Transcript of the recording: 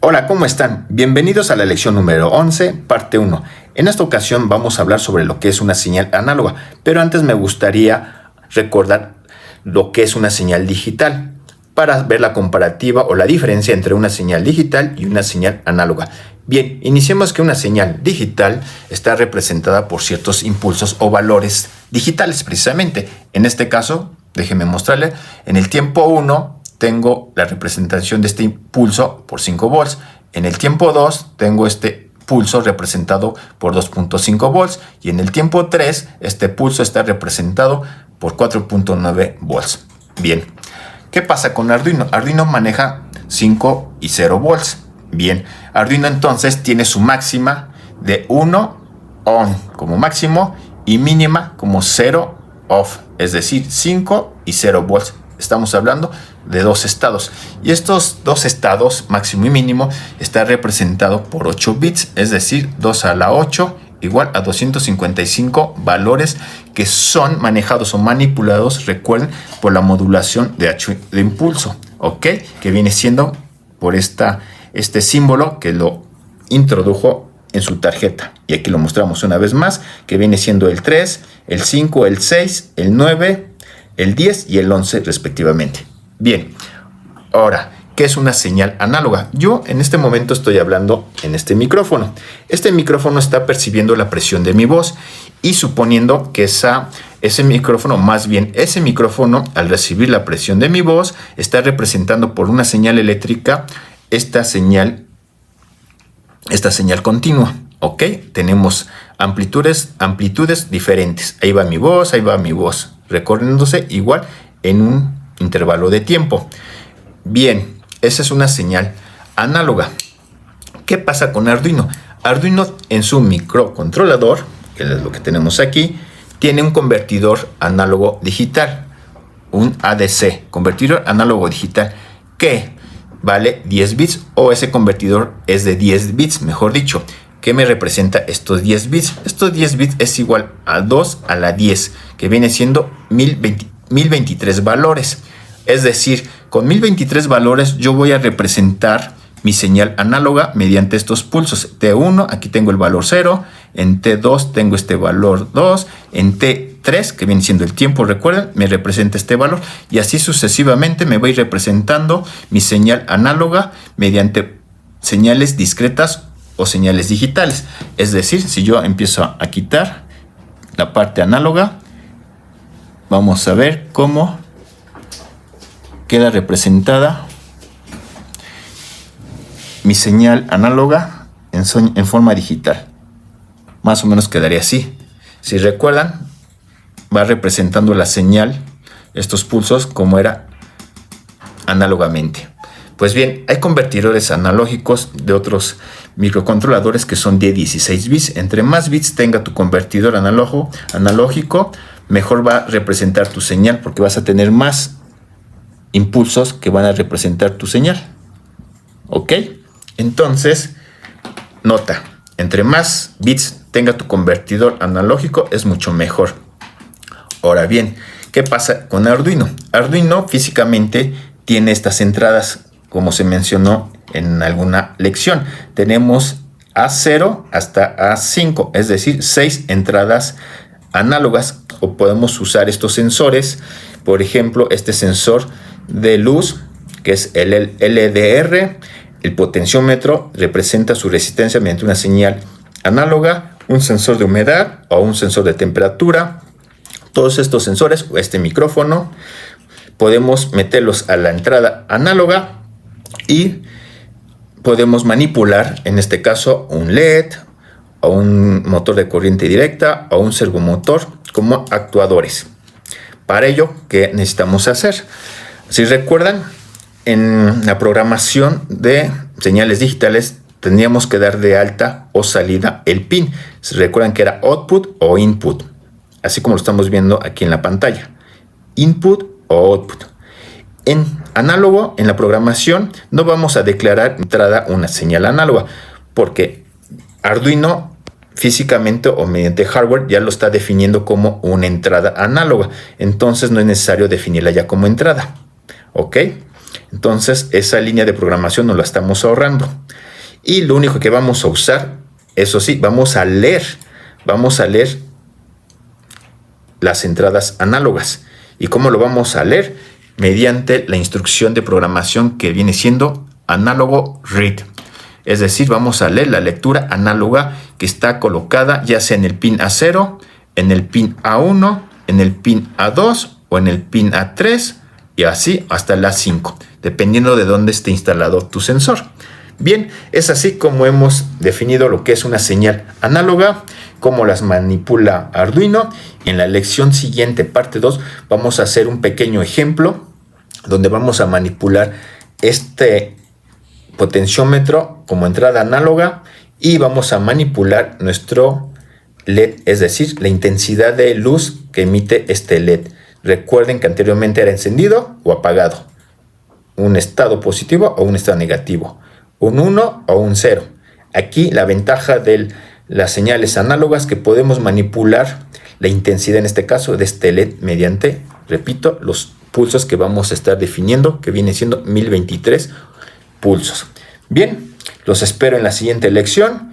Hola, ¿cómo están? Bienvenidos a la lección número 11, parte 1. En esta ocasión vamos a hablar sobre lo que es una señal análoga, pero antes me gustaría recordar lo que es una señal digital para ver la comparativa o la diferencia entre una señal digital y una señal análoga. Bien, iniciemos que una señal digital está representada por ciertos impulsos o valores digitales precisamente. En este caso, déjenme mostrarle, en el tiempo 1 tengo la representación de este impulso por 5 volts. En el tiempo 2 tengo este pulso representado por 2.5 volts. Y en el tiempo 3 este pulso está representado por 4.9 volts. Bien, ¿qué pasa con Arduino? Arduino maneja 5 y 0 volts. Bien, Arduino entonces tiene su máxima de 1 on como máximo y mínima como 0 off. Es decir, 5 y 0 volts. Estamos hablando de dos estados. Y estos dos estados, máximo y mínimo, está representado por 8 bits. Es decir, 2 a la 8 igual a 255 valores que son manejados o manipulados, recuerden, por la modulación de H de impulso. ¿Ok? Que viene siendo por este símbolo que lo introdujo en su tarjeta. Y aquí lo mostramos una vez más, que viene siendo el 3, el 5, el 6, el 9, el 10 y el 11 respectivamente. Bien, ahora, ¿qué es una señal análoga? Yo en este momento estoy hablando en este micrófono. Este micrófono está percibiendo la presión de mi voz y suponiendo que ese micrófono al recibir la presión de mi voz está representando por una señal eléctrica esta señal continua. ¿Ok? Tenemos amplitudes diferentes. Ahí va mi voz, recorriéndose igual en un intervalo de tiempo. Bien, esa es una señal análoga. ¿Qué pasa con Arduino? Arduino en su microcontrolador, que es lo que tenemos aquí, tiene un convertidor análogo digital, un ADC, convertidor análogo digital, que vale 10 bits o ese convertidor es de 10 bits, mejor dicho. ¿Qué me representa estos 10 bits? Estos 10 bits es igual a 2 a la 10, que viene siendo 1023 valores. Es decir, con 1023 valores yo voy a representar mi señal análoga mediante estos pulsos. T1, aquí tengo el valor 0. En T2 tengo este valor 2. En T3, que viene siendo el tiempo, recuerden, me representa este valor. Y así sucesivamente me voy representando mi señal análoga mediante señales discretas o señales digitales. Es decir, si yo empiezo a quitar la parte análoga, vamos a ver cómo queda representada mi señal análoga en forma digital. Más o menos quedaría así. Si recuerdan, va representando la señal, estos pulsos, como era análogamente. Pues bien, hay convertidores analógicos de otros microcontroladores que son de 16 bits. Entre más bits tenga tu convertidor analógico, mejor va a representar tu señal, porque vas a tener más impulsos que van a representar tu señal. ¿Ok? Entonces, nota, entre más bits tenga tu convertidor analógico es mucho mejor. Ahora bien, ¿qué pasa con Arduino? Arduino físicamente tiene estas entradas, como se mencionó en alguna lección. Tenemos A0 hasta A5, es decir, 6 entradas análogas, o podemos usar estos sensores. Por ejemplo, este sensor de luz, que es el LDR, el potenciómetro representa su resistencia mediante una señal análoga, un sensor de humedad o un sensor de temperatura. Todos estos sensores, o este micrófono, podemos meterlos a la entrada análoga y podemos manipular, en este caso, un LED o un motor de corriente directa o un servomotor como actuadores. Para ello, ¿qué necesitamos hacer? Si recuerdan, en la programación de señales digitales tendríamos que dar de alta o salida el pin. Si recuerdan que era output o input, así como lo estamos viendo aquí en la pantalla. Input o output. En análogo, en la programación, no vamos a declarar entrada una señal análoga, porque Arduino físicamente o mediante hardware ya lo está definiendo como una entrada análoga. Entonces no es necesario definirla ya como entrada. ¿Ok? Entonces esa línea de programación nos la estamos ahorrando. Y lo único que vamos a usar, eso sí, vamos a leer las entradas análogas. ¿Y cómo lo vamos a leer? Mediante la instrucción de programación que viene siendo análogo read. Es decir, vamos a leer la lectura análoga que está colocada ya sea en el pin A0, en el pin A1, en el pin A2 o en el pin A3 y así hasta el A5, dependiendo de dónde esté instalado tu sensor. Bien, es así como hemos definido lo que es una señal análoga, cómo las manipula Arduino. En la lección siguiente, parte 2, vamos a hacer un pequeño ejemplo donde vamos a manipular este potenciómetro como entrada análoga y vamos a manipular nuestro LED, es decir, la intensidad de luz que emite este LED. Recuerden que anteriormente era encendido o apagado, un estado positivo o un estado negativo, un 1 o un 0. Aquí la ventaja de las señales análogas que podemos manipular la intensidad en este caso de este LED mediante, repito, los pulsos que vamos a estar definiendo, que viene siendo 1023 pulsos. Bien, los espero en la siguiente lección.